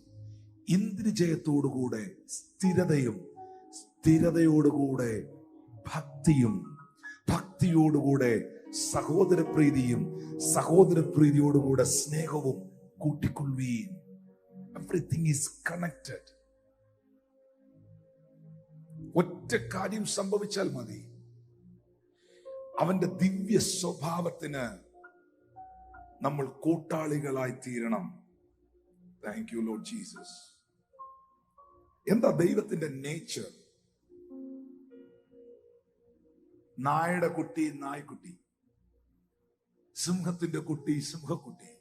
Speaker 1: ഇന്ദ്രിജയത്തോടുകൂടെ സ്ഥിരതയും, സ്ഥിരതയോടുകൂടെ ഭക്തിയും, ഭക്തിയോടുകൂടെ സഹോദരപ്രീതിയും, സഹോദരപ്രീതിയോടുകൂടെ സ്നേഹവും കൂട്ടിക്കൊള്ളുവീൻ. Everything is connected. ഒറ്റ കാര്യം സംഭവിച്ചാൽ മതി, അവന്റെ ദിവ്യ സ്വഭാവത്തിന് നമ്മൾ കൂട്ടാളികളായി തീരണം. Thank you lord Jesus. എന്താ ദൈവത്തിന്റെ നേച്ചർ? നായയുടെ കുട്ടി നായ്ക്കുട്ടി, സിംഹത്തിന്റെ കുട്ടി സിംഹക്കുട്ടി,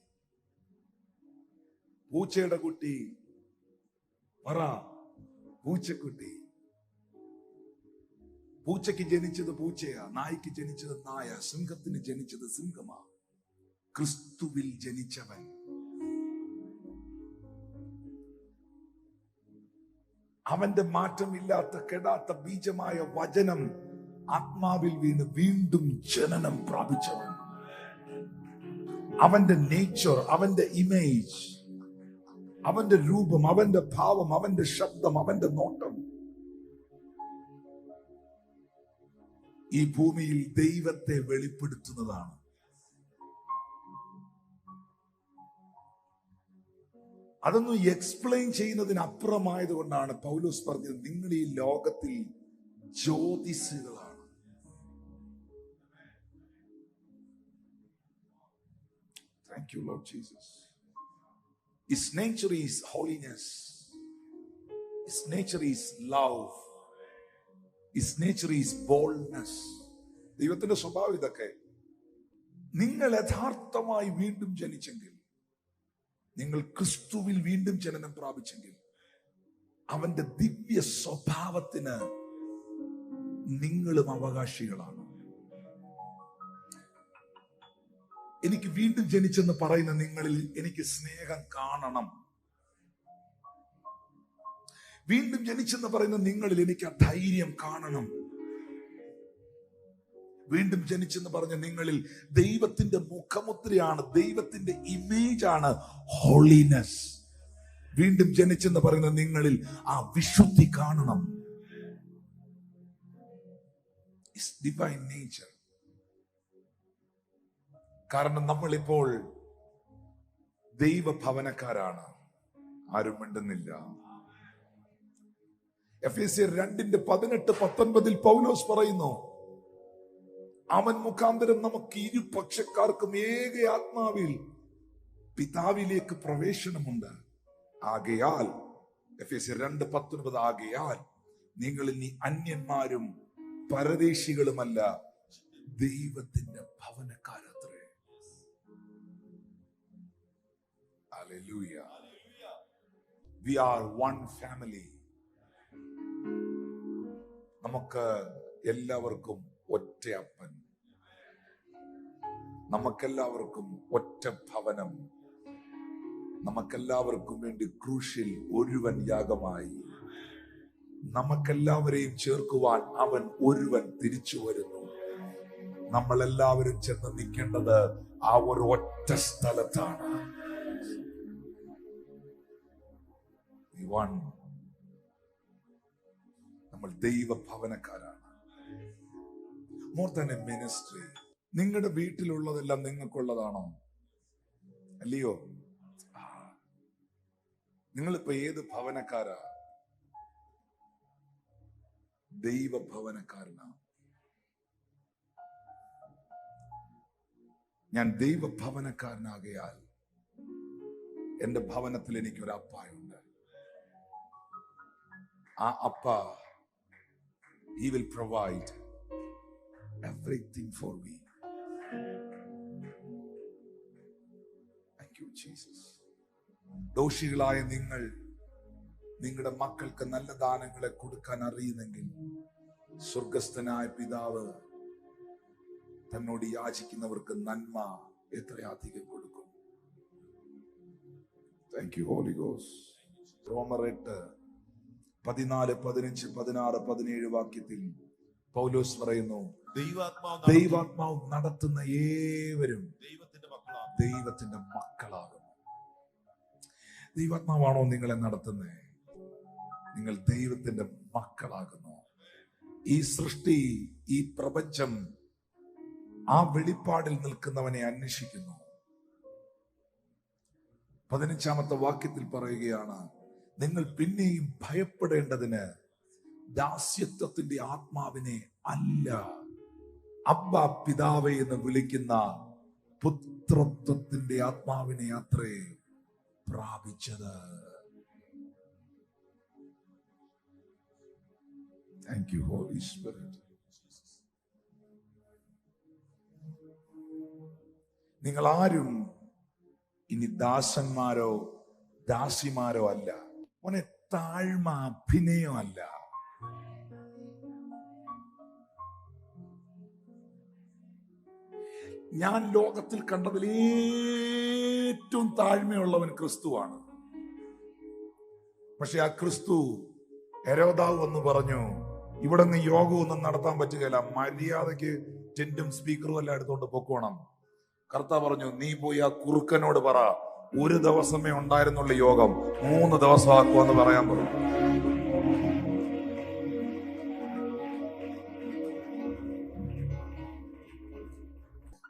Speaker 1: പൂച്ചയുടെ കുട്ടി പറ പൂച്ചക്കുട്ടി. പൂച്ചയ്ക്ക് ജനിച്ചത് പൂച്ചയാ, നായ്ക്ക് ജനിച്ചത് നായ, സിംഹത്തിന് ജനിച്ചത് സിംഹമാ. ക്രിസ്തുവിൽ ജനിച്ചവൻ അവന്റെ മാറ്റമില്ലാത്ത കെടാത്ത ബീജമായ വചനം ആത്മാവിൽ വീണ് വീണ്ടും ജനനം പ്രാപിച്ചവൻ. അവന്റെ നേച്ചർ, അവന്റെ ഇമേജ്, അവന്റെ രൂപം, അവന്റെ ഭാവം, അവന്റെ ശബ്ദം, അവന്റെ നോട്ടം ഈ ഭൂമിയിൽ ദൈവത്തെ വെളിപ്പെടുത്തുന്നതാണ്. അതൊന്നും എക്സ്പ്ലെയിൻ ചെയ്യുന്നതിന് അപ്പുറമായത് കൊണ്ടാണ് പൗലോസ് പറഞ്ഞത്, നിങ്ങൾ ഈ ലോകത്തിൽ ജ്യോതിസുകളാണ്. Thank you, Lord Jesus. His nature is holiness. His nature is love. His nature is boldness. ദൈവത്തിന്റെ സ്വഭാവം ഇതൊക്കെ. നിങ്ങൾ യഥാർത്ഥമായി വീണ്ടും ജനിച്ചെങ്കിൽ, നിങ്ങൾ ക്രിസ്തുവിൽ വീണ്ടും ജനനം പ്രാപിച്ചെങ്കിൽ, അവന്റെ ദിവ്യ സ്വഭാവത്തിന് നിങ്ങളും അവകാശികളാണ്. എനിക്ക് വീണ്ടും ജനിച്ചെന്ന് പറയുന്ന നിങ്ങളിൽ എനിക്ക് സ്നേഹം കാണണം. വീണ്ടും ജനിച്ചെന്ന് പറയുന്ന നിങ്ങളിൽ എനിക്ക് ആ ധൈര്യം കാണണം. വീണ്ടും ജനിച്ചെന്ന് പറഞ്ഞ നിങ്ങളിൽ ദൈവത്തിന്റെ മുഖമുദ്രയാണ്, ദൈവത്തിന്റെ ഇമേജ് ആണ് ഹോളിനെസ്. വീണ്ടും ജനിച്ചെന്ന് പറയുന്ന നിങ്ങളിൽ ആ വിശുദ്ധി കാണണം. It's divine nature. കാരണം നമ്മളിപ്പോൾ ദൈവഭവനക്കാരാണ്. ആരും മിണ്ടുന്നില്ല. എഫേസ്യർ 2:18-19 പൗലോസ് പറയുന്നു, അവൻ മുഖാന്തരം നമുക്ക് ഇരുപക്ഷക്കാർക്കും ഏക ആത്മാവിൽ പിതാവിലേക്ക് പ്രവേശനമുണ്ട്. ആകയാൽ എഫേസ്യർ 2:19 ആകയാൽ നിങ്ങൾ ഇനി അന്യന്മാരും പരദേശികളുമല്ല, ദൈവത്തിന്റെ ഭവനക്കാരത്രേ. Hallelujah. We are one family. നമുക്ക് എല്ലാവർക്കും ഒറ്റ അപ്പൻ, നമുക്കെല്ലാവർക്കും ഒറ്റ ഭവനം, നമുക്കെല്ലാവർക്കും വേണ്ടി ക്രൂശിൽ ഒരുവൻ യാഗമായി, നമുക്കെല്ലാവരെയും ചേർക്കുവാൻ അവൻ ഒരുവൻ തിരിച്ചു വരുന്നു. നമ്മളെല്ലാവരും ചെന്ന് നിൽക്കേണ്ടത് ആ ഒരു ഒറ്റ സ്ഥലത്താണ്. നമ്മൾ ദൈവഭവനക്കാരാണ്. More than a ministry. നിങ്ങളുടെ വീട്ടിലുള്ളതെല്ലാം നിങ്ങൾക്കുള്ളതാണോ? അല്ലയോ? നിങ്ങളിപ്പോ ഏത് ഭവനക്കാരാ? ദൈവഭവനക്കാരനാ. ഞാൻ ദൈവഭവനക്കാരനാകയാൽ എന്റെ ഭവനത്തിൽ എനിക്കൊരു അപ്പായുണ്ട്. ആ അപ്പ, he will provide everything for me. Thank you, Jesus. ദോഷികളായ നിങ്ങൾ നിങ്ങളുടെ മക്കൾക്ക് നല്ല ദാനങ്ങളെ കൊടുക്കാൻ അറിയുന്നെങ്കിൽ സ്വർഗസ്ഥനായ പിതാവ് തന്നോട് യാചിക്കുന്നവർക്ക് നന്മ എത്രയധികം കൊടുക്കും. Thank you holy ghost. റോമർ 8:14-15-16-17 വാക്യത്തിൽ പൗലോസ് പറയുന്നു, ദൈവാത്മാവ് നടത്തുന്ന ഏവരും ദൈവത്തിന്റെ മക്കളാകുന്നു. ദൈവാത്മാവാണോ നിങ്ങളെ നടത്തുന്നത്? നിങ്ങൾ ദൈവത്തിന്റെ മക്കളാകുന്നു. ഈ സൃഷ്ടി, ഈ പ്രപഞ്ചം ആ വെളിപ്പാടിൽ നിൽക്കുന്നവനെ അന്വേഷിക്കുന്നു. 15-ാമത്തെ വാക്യത്തിൽ പറയുകയാണ്, നിങ്ങൾ പിന്നെയും ഭയപ്പെടേണ്ടതിന് ദാസ്യത്വത്തിന്റെ ആത്മാവിനെ അല്ല, അബ്ബാ പിതാവേ എന്ന് വിളിക്കുന്ന പുത്രത്വത്തിന്റെ ആത്മാവിനെ അത്രേ പ്രാപിച്ചത്. Thank you, Holy Spirit. നിങ്ങൾ ആരും ഇനി ദാസന്മാരോ ദാസിമാരോ അല്ല. മോനെ, താഴ്മ അഭിനയമല്ല. ഞാൻ ലോകത്തിൽ കണ്ടതിൽ ഏറ്റവും താഴ്മയുള്ളവൻ ക്രിസ്തുവാണ്. പക്ഷെ ആ ക്രിസ്തു, ഹെരോദാവ് എന്ന് പറഞ്ഞു, ഇവിടെ നിന്ന് യോഗമൊന്നും നടത്താൻ പറ്റുകയില്ല, മര്യാദയ്ക്ക് ടെന്റും സ്പീക്കറും എല്ലാം എടുത്തോണ്ട് പൊക്കോണം. കർത്താവ് പറഞ്ഞു, നീ പോയി ആ കുറുക്കനോട് പറ, ഒരു ദിവസമേ ഉണ്ടായിരുന്നുള്ള യോഗം 3 ദിവസമാക്കുമെന്ന് പറയാൻ പറഞ്ഞു.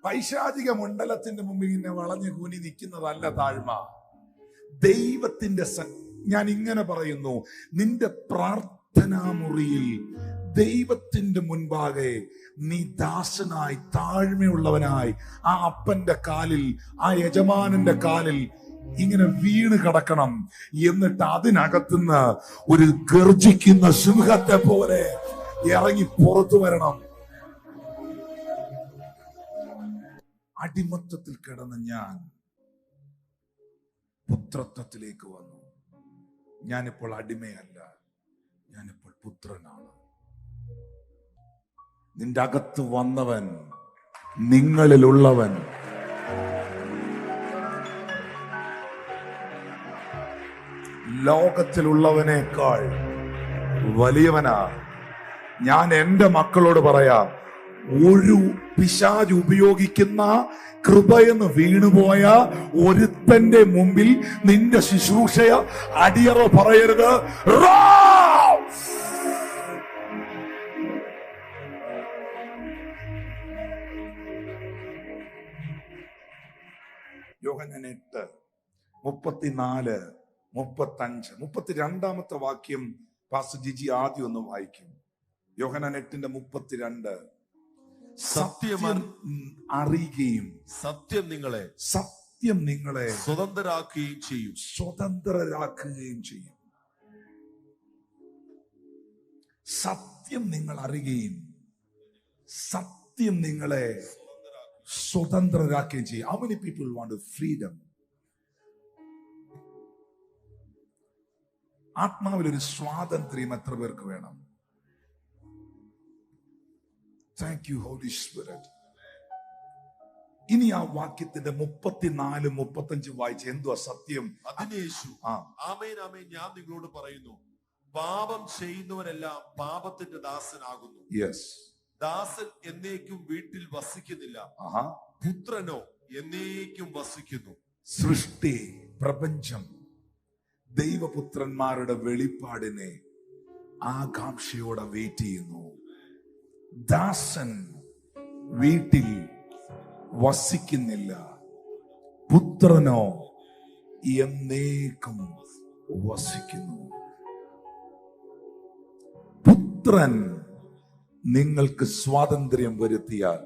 Speaker 1: പൈശാചിക മണ്ഡലത്തിന്റെ മുമ്പിൽ ഇങ്ങനെ വളഞ്ഞു കൂനി നിൽക്കുന്നതല്ല താഴ്മ. ദൈവത്തിന്റെ ഞാൻ ഇങ്ങനെ പറയുന്നു, നിന്റെ പ്രാർത്ഥനാ മുറിയിൽ ദൈവത്തിന്റെ മുൻപാകെ നീ ദാസനായി താഴ്മയുള്ളവനായി ആ അപ്പന്റെ കാലിൽ, ആ യജമാനന്റെ കാലിൽ ഇങ്ങനെ വീണ് കിടക്കണം. എന്നിട്ട് അതിനകത്തുനിന്ന് ഒരു ഗർജിക്കുന്ന സിംഹത്തെ പോലെ ഇറങ്ങി പുറത്തു വരണം. അടിമത്തത്തിൽ കിടന്ന ഞാൻ പുത്രത്വത്തിലേക്ക് വന്നു. ഞാനിപ്പോൾ അടിമയല്ല, ഞാനിപ്പോൾ പുത്രനാണ്. നിന്റെ അകത്ത് വന്നവൻ, നിങ്ങളിലുള്ളവൻ ലോകത്തിലുള്ളവനേക്കാൾ വലിയവനാ. ഞാൻ എന്റെ മക്കളോട് പറയാം, ഒരു പിശാച് ഉപയോഗിക്കുന്ന കൃപയെന്ന് വീണുപോയ ഒരുത്തന്റെ മുമ്പിൽ നിന്റെ ശുശ്രൂഷയ അടിയറ പറയരുത്. യോഹന്നാൻ 8:34, 35, 32 വാക്യം പാസ്റ്റർ ജിജി ആദ്യം ഒന്ന് വായിക്കും. യോഹന്നാൻ 8:32. സത്യം അറിയുകയും സത്യം നിങ്ങളെ സ്വതന്ത്രരാക്കുകയും ചെയ്യും. സത്യം നിങ്ങൾ അറിയുകയും സത്യം നിങ്ങളെ സ്വതന്ത്രരാക്കുകയും ചെയ്യും. How many people want freedom? ആത്മാവിലൊരു സ്വാതന്ത്ര്യം എത്ര പേർക്ക് വേണം? Thank you, Holy Spirit. ഇനി ആ വാക്യത്തിന്റെ 34, 35 വായിച്ച് എന്തുവാ സത്യം?
Speaker 2: അതിന് യേശു, ആമേൻ ആമേൻ ഞാൻ നിങ്ങളോട് പറയുന്നു, പാപം ചെയ്യുന്നവരെല്ലാം പാപത്തിന്റെ ദാസനാകുന്നു.
Speaker 1: യെസ്.
Speaker 2: ദാസൻ എന്നേക്കും വീട്ടിൽ വസിക്കുന്നില്ല, പുത്രനോ എന്നേക്കും വസിക്കുന്നു.
Speaker 1: സൃഷ്ടി, പ്രപഞ്ചം ദൈവപുത്രന്മാരുടെ വെളിപ്പാടിനെ ആകാംക്ഷയോടെ വെയിറ്റ് ചെയ്യുന്നു. ദാസൻ വീട്ടിൽ വസിക്കുന്നില്ല, പുത്രനോ എന്നേക്കും വസിക്കുന്നു. പുത്രൻ നിങ്ങൾക്ക് സ്വാതന്ത്ര്യം വരുത്തിയാൽ,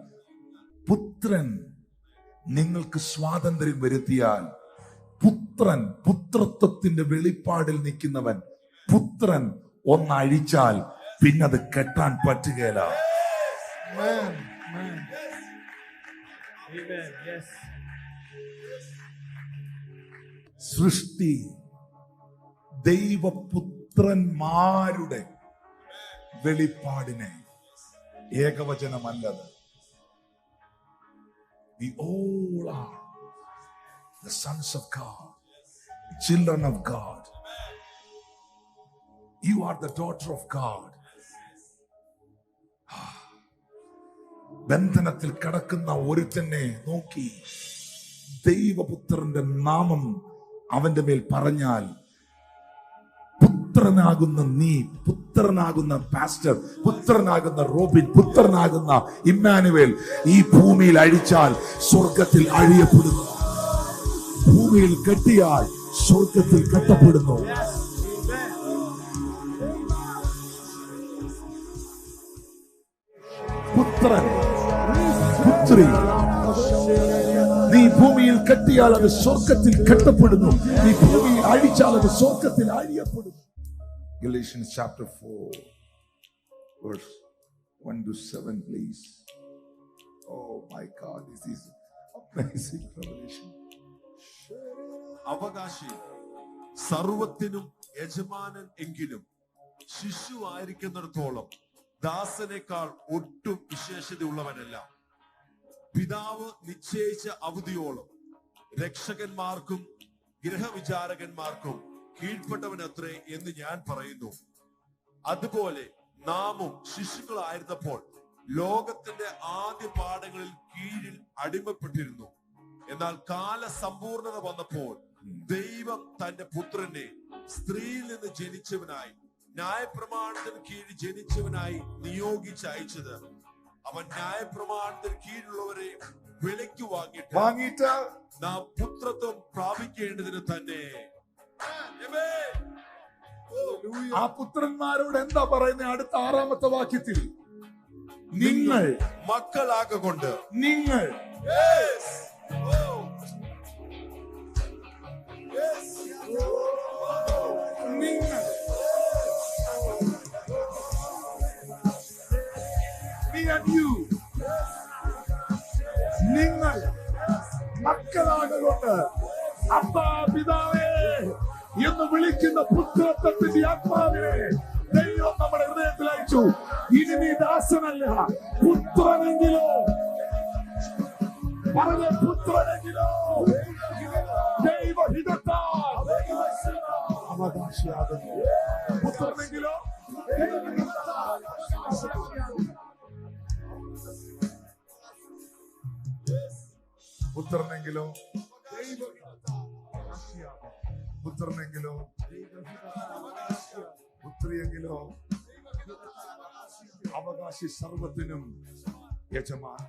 Speaker 1: പുത്രൻ പുത്രത്വത്തിന്റെ വെളിപ്പാടിൽ നിൽക്കുന്നവൻ, പുത്രൻ ഒന്നഴിച്ചാൽ പിന്നത് കെട്ടാൻ പറ്റുകയില്ല. സൃഷ്ടി ദൈവപുത്രന്മാരുടെ വെളിപ്പാടിനെ, ഏകവചനമല്ലത്. We all are the sons of God, children of God. You are the daughter of God. ബന്ധനത്തിൽ കിടക്കുന്ന ഒരുത്തനെ നോക്കി ദൈവപുത്രന്റെ നാമം അവന്റെ മേൽ പറഞ്ഞാൽ, പുത്രനാകുന്ന നീ, പുത്രനാകുന്ന പാസ്റ്റർ, പുത്രനാകുന്ന റോബിൻ, പുത്രനാകുന്ന ഇമ്മാനുവേൽ ഈ ഭൂമിയിൽ അഴിച്ചാൽ സ്വർഗത്തിൽ അഴിയപ്പെടുന്നു, ഭൂമിയിൽ കെട്ടിയാൽ സ്വർഗത്തിൽ കെട്ടപ്പെടുന്നു. പുത്രൻ, പുത്രി, നീ ഭൂമിയിൽ കെട്ടിയാൽ അത് സ്വർഗത്തിൽ കെട്ടപ്പെടുന്നു, നീ ഭൂമിയിൽ അഴിച്ചാൽ അത് സ്വർഗത്തിൽ അഴിയപ്പെടുന്നു. Galatians chapter 4 verse 1-7 please. Oh my God, this is amazing revelation.
Speaker 2: അവകാശി സർവത്തിനും യജമാനൻ എങ്കിലും ശിശു ആയിരിക്കുന്നിടത്തോളം ദാസനേക്കാൾ ഒട്ടും വിശേഷതയുള്ളവനല്ല. പിതാവ് നിശ്ചയിച്ച അവധിയോളം രക്ഷകന്മാർക്കും ഗൃഹവിചാരകന്മാർക്കും കീഴ്പ്പെട്ടവനത്രേ എന്ന് ഞാൻ പറയുന്നു. അതുപോലെ നാമും ശിശുക്കളായിരുന്നപ്പോൾ ലോകത്തിന്റെ ആദ്യ പാഠങ്ങളിൽ കീഴിൽ അടിമപ്പെട്ടിരുന്നു. എന്നാൽ കാലസമ്പൂർണത വന്നപ്പോൾ ദൈവം തന്റെ പുത്രനെ സ്ത്രീയിൽ നിന്ന് ജനിച്ചവനായി, ന്യായപ്രമാണത്തിന് കീഴിൽ ജനിച്ചവനായി നിയോഗിച്ചയച്ചത്. അവൻ ന്യായപ്രമാണത്തിന് കീഴിലുള്ളവരെ വിലയ്ക്ക് വാങ്ങിയിട്ട് നാം പുത്രത്വം പ്രാപിക്കേണ്ടതിന് തന്നെ.
Speaker 1: ആ പുത്രന്മാരോട് എന്താ പറയുന്നത്? അടുത്ത 6ാമത്തെ വാക്യത്തിൽ, നിങ്ങൾ
Speaker 2: മക്കളാകൊണ്ട്
Speaker 1: നിങ്ങൾ നിങ്ങൾ മക്കളാകൊണ്ട് അപ്പാ പിതാവേ എന്ന് വിളിക്കുന്ന പുത്രത്വത്തിന്റെ ആത്മാവിനെ ദൈവം നമ്മുടെ ഹൃദയത്തിൽ അയച്ചു. ഇനി നീ ദാസനല്ല, പുത്രനെങ്കിലോ പറഞ്ഞ പുത്രനെങ്കിലോ ദൈവഹിതത്താൽ അവകാശിയാകുന്നു. പുത്രനെങ്കിലോ പുത്രനെങ്കിലോ പുത്രനെങ്കിലോ പുത്രിയെങ്കിലോ അവകാശി സർവത്തിനും യജമാൻ.